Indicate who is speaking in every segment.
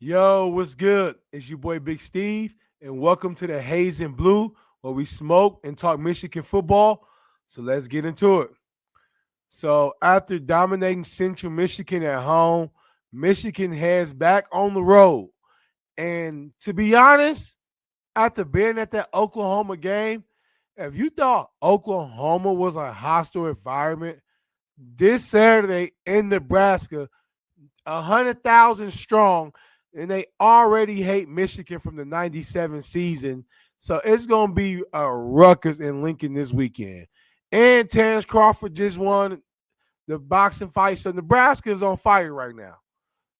Speaker 1: Yo, what's good? It's your boy Big Steve, and welcome to the Haze and Blue, where we smoke and talk Michigan football. So let's get into it. So after dominating Central Michigan at home, Michigan heads back on the road. And to be honest, after being at that Oklahoma game, if you thought Oklahoma was a hostile environment, this Saturday in Nebraska, 100,000 strong, and they already hate Michigan from the 97 season. So it's going to be a ruckus in Lincoln this weekend. And Terrence Crawford just won the boxing fight. So Nebraska is on fire right now.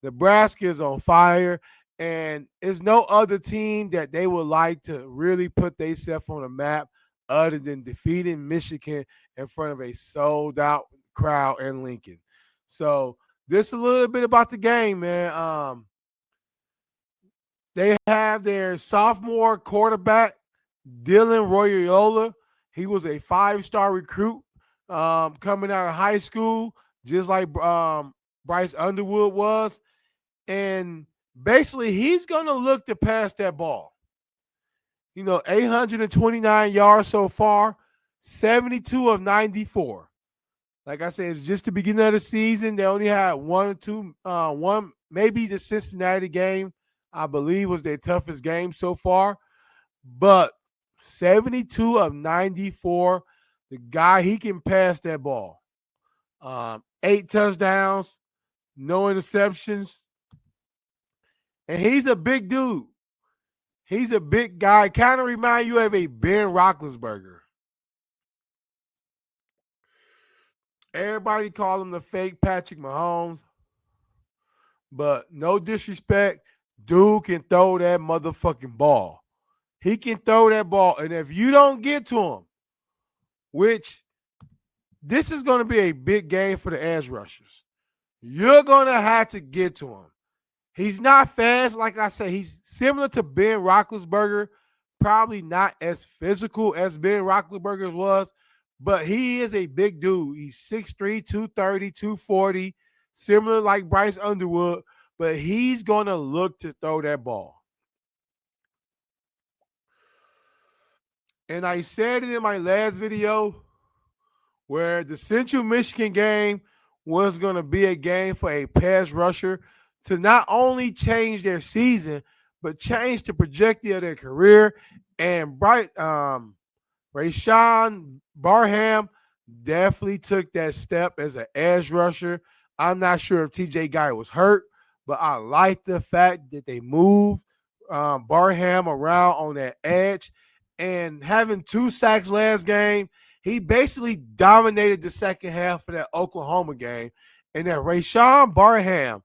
Speaker 1: Nebraska is on fire. And there's no other team that they would like to really put themselves on the map other than defeating Michigan in front of a sold out crowd in Lincoln. So this a little bit about the game, man. They have their sophomore quarterback, Dylan Raiola. He was a five-star recruit coming out of high school, just like Bryce Underwood was. And basically, he's going to look to pass that ball. 829 yards so far, 72 of 94. Like I said, it's just the beginning of the season. They only had one or two, one maybe the Cincinnati game, I believe, was their toughest game so far. But 72 of 94, the guy, he can pass that ball. 8 touchdowns, no interceptions. And he's a big dude. He's a big guy. Kind of remind you of a Ben Roethlisberger. Everybody call him the fake Patrick Mahomes. But no disrespect, dude can throw that motherfucking ball. He can throw that ball. And if you don't get to him, which this is going to be a big game for the edge rushers, you're going to have to get to him. He's not fast. Like I said, he's similar to Ben Roethlisberger, probably not as physical as Ben Roethlisberger was, but he is a big dude. He's 6'3", 230, 240, similar like Bryce Underwood, but he's going to look to throw that ball. And I said it in my last video where the Central Michigan game was going to be a game for a pass rusher to not only change their season, but change the trajectory of their career. And Rayshawn Barham definitely took that step as an edge rusher. I'm not sure if TJ Guy was hurt, but I like the fact that they moved Barham around on that edge. And having 2 sacks last game, he basically dominated the second half of that Oklahoma game. And that Rayshawn Barham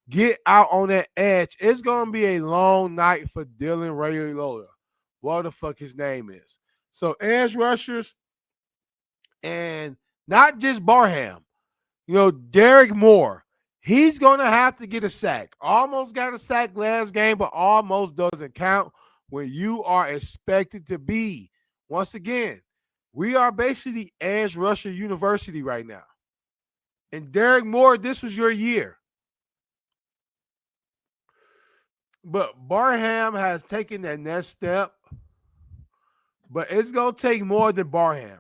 Speaker 1: get out on that edge, it's going to be a long night for Dylan Raiola, what the fuck his name is. So edge rushers, and not just Barham. Derek Moore, he's going to have to get a sack. Almost got a sack last game, but almost doesn't count when you are expected to be. Once again, we are basically the edge rusher university right now. And Derek Moore, this was your year. But Barham has taken that next step, but it's going to take more than Barham.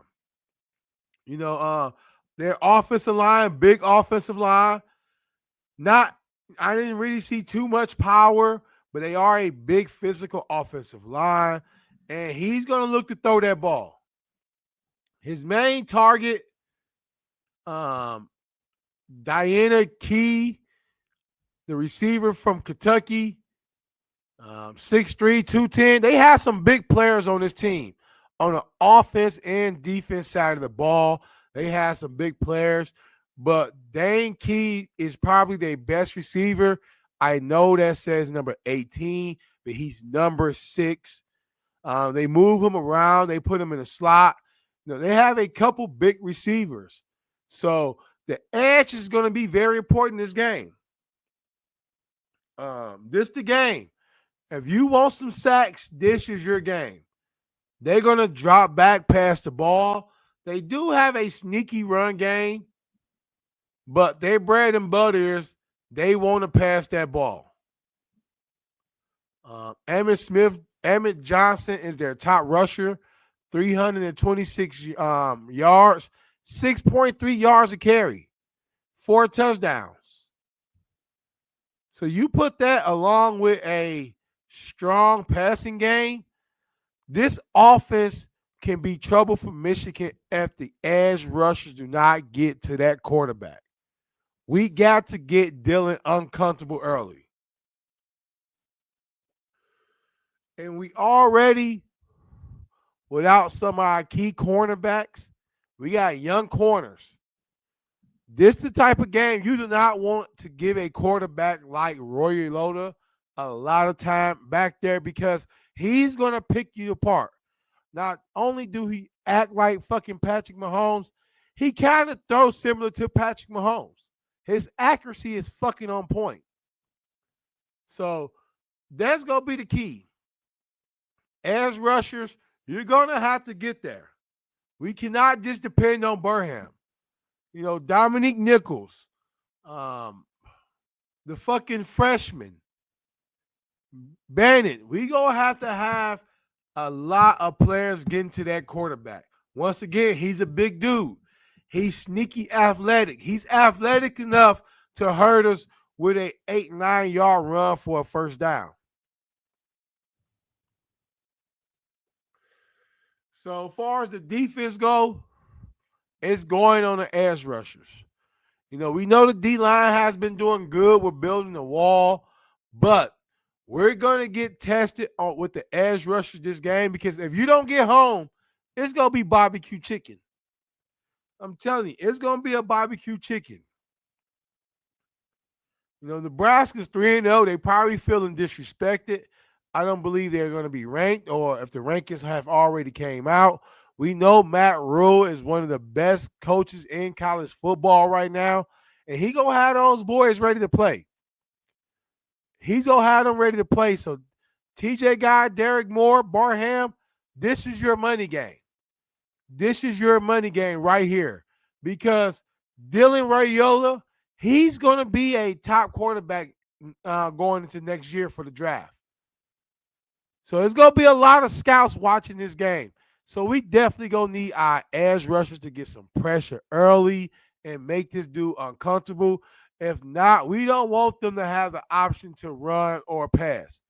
Speaker 1: You know, their offensive line, big offensive line. Not, I didn't really see too much power, but they are a big physical offensive line, and he's going to look to throw that ball. His main target, Diana Key, the receiver from Kentucky, 6'3", 210. They have some big players on this team. On the offense and defense side of the ball, they have some big players. But Dane Key is probably their best receiver. I know that says number 18, but he's number 6. They move him around. They put him in a slot. They have a couple big receivers. So the edge is going to be very important in this game. This the game. If you want some sacks, this is your game. They're going to drop back past the ball. They do have a sneaky run game, but their bread and butter is they want to pass that ball. Emmett Johnson is their top rusher, 326 yards, 6.3 yards a carry, 4 touchdowns. So you put that along with a strong passing game, this offense can be trouble for Michigan if the edge rushers do not get to that quarterback. We got to get Dylan uncomfortable early. And we already, without some of our key cornerbacks, we got young corners. This is the type of game you do not want to give a quarterback like Raiola a lot of time back there because he's going to pick you apart. Not only do he act like fucking Patrick Mahomes, he kind of throws similar to Patrick Mahomes. His accuracy is fucking on point. So that's going to be the key. As rushers, you're going to have to get there. We cannot just depend on Burham. You know, Dominique Nichols, the fucking freshman, Bennett. We going to have a lot of players getting to that quarterback. Once again, he's a big dude. He's sneaky athletic. He's athletic enough to hurt us with a 8-9 yard run for a first down. So as far as the defense go, it's going on the edge rushers. You know, we know the D-line has been doing good with building the wall, but we're going to get tested with the edge rushers this game because if you don't get home, it's going to be barbecue chicken. I'm telling you, it's going to be a barbecue chicken. You know, Nebraska's 3-0. They probably feeling disrespected. I don't believe they're going to be ranked, or if the rankings have already came out. We know Matt Rule is one of the best coaches in college football right now, and he going to have those boys ready to play. He's going to have them ready to play. So, TJ Guy, Derek Moore, Barham, this is your money game. This is your money game right here because Dylan Raiola, he's going to be a top quarterback going into next year for the draft. So it's going to be a lot of scouts watching this game. So we definitely going to need our edge rushers to get some pressure early and make this dude uncomfortable. If not, we don't want them to have the option to run or pass.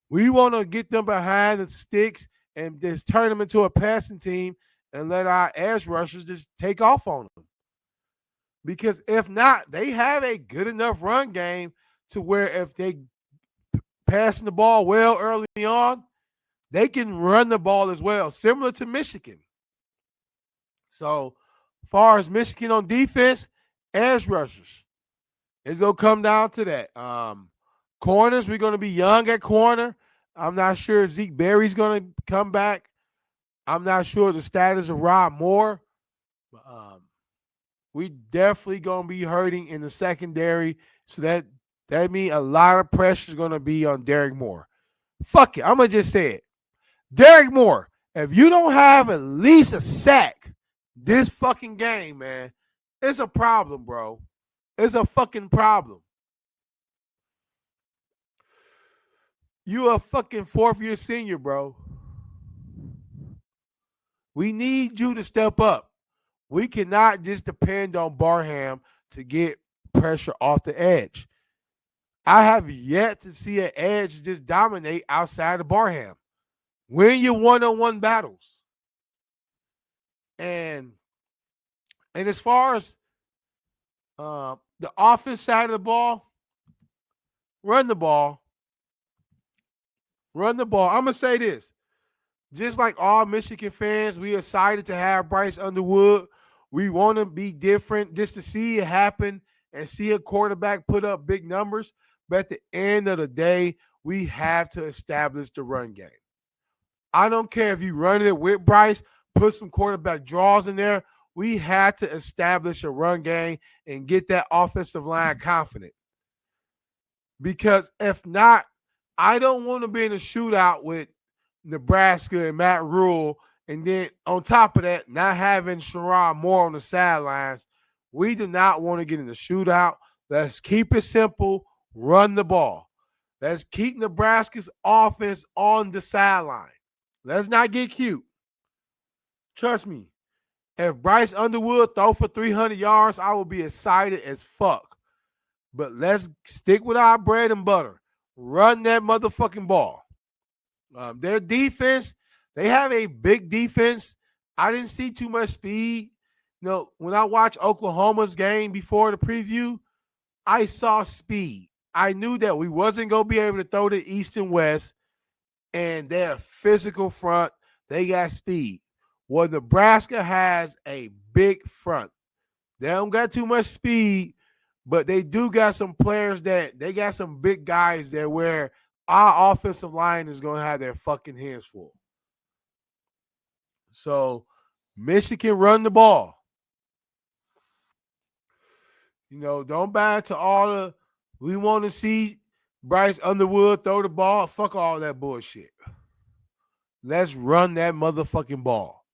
Speaker 1: We want to get them behind the sticks and just turn them into a passing team and let our edge rushers just take off on them. Because if not, they have a good enough run game to where if they passing the ball well early on, they can run the ball as well, similar to Michigan. So, as far as Michigan on defense, edge rushers, it's going to come down to that. Corners, we're going to be young at corner. I'm not sure if Zeke Berry's going to come back. I'm not sure the status of Rob Moore. We definitely going to be hurting in the secondary. So that means a lot of pressure is going to be on Derek Moore. Fuck it. I'm going to just say it. Derek Moore, if you don't have at least a sack this fucking game, man, it's a problem, bro. It's a fucking problem. You a fucking fourth-year senior, bro. We need you to step up. We cannot just depend on Barham to get pressure off the edge. I have yet to see an edge just dominate outside of Barham. Win your one-on-one battles. And as far as the offense side of the ball, run the ball. Run the ball. I'm going to say this. Just like all Michigan fans, we excited to have Bryce Underwood. We want to be different just to see it happen and see a quarterback put up big numbers. But at the end of the day, we have to establish the run game. I don't care if you run it with Bryce, put some quarterback draws in there. We have to establish a run game and get that offensive line confident. Because if not, I don't want to be in a shootout with Nebraska and Matt Rule, and then on top of that, not having Sherrod Moore on the sidelines. We do not want to get in the shootout. Let's keep it simple. Run the ball. Let's keep Nebraska's offense on the sideline. Let's not get cute. Trust me. If Bryce Underwood throw for 300 yards, I will be excited as fuck. But let's stick with our bread and butter. Run that motherfucking ball. Their defense, they have a big defense. I didn't see too much speed. When I watched Oklahoma's game before the preview, I saw speed. I knew that we wasn't going to be able to throw the East and West, and they're physical front. They got speed. Well, Nebraska has a big front. They don't got too much speed, but they do got some players that they got some big guys there where our offensive line is going to have their fucking hands full. So Michigan run the ball. Don't buy into all the we want to see Bryce Underwood throw the ball. Fuck all that bullshit. Let's run that motherfucking ball.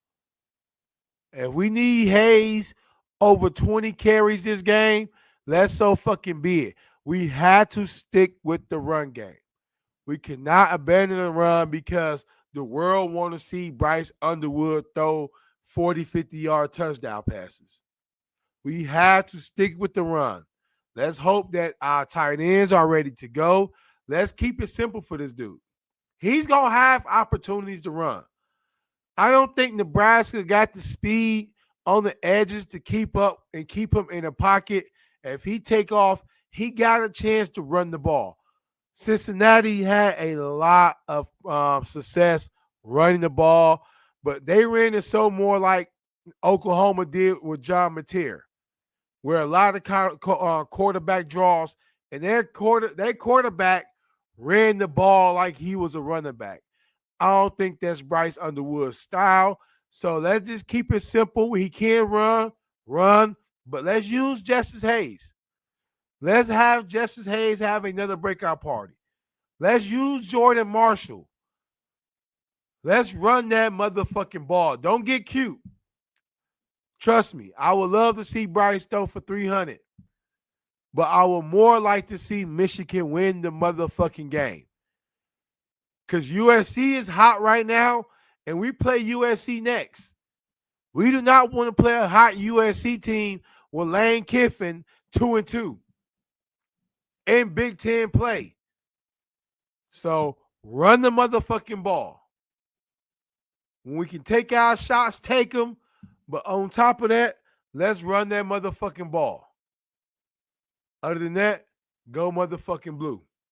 Speaker 1: If we need Hayes over 20 carries this game, let's so fucking be it. We had to stick with the run game. We cannot abandon the run because the world want to see Bryce Underwood throw 40, 50-yard touchdown passes. We have to stick with the run. Let's hope that our tight ends are ready to go. Let's keep it simple for this dude. He's going to have opportunities to run. I don't think Nebraska got the speed on the edges to keep up and keep him in a pocket. If he take off, he got a chance to run the ball. Cincinnati had a lot of success running the ball, but they ran it so more like Oklahoma did with John Mateer, where a lot of quarterback draws, and their quarterback ran the ball like he was a running back. I don't think that's Bryce Underwood's style. So let's just keep it simple. He can run, but let's use Justice Hayes. Let's have Justice Hayes have another breakout party. Let's use Jordan Marshall. Let's run that motherfucking ball. Don't get cute. Trust me, I would love to see Bryce throw for 300. But I would more like to see Michigan win the motherfucking game. Because USC is hot right now, and we play USC next. We do not want to play a hot USC team with Lane Kiffin 2-2 in Big Ten play. So run the motherfucking ball. When we can take our shots, take them. But on top of that, let's run that motherfucking ball. Other than that, go motherfucking blue.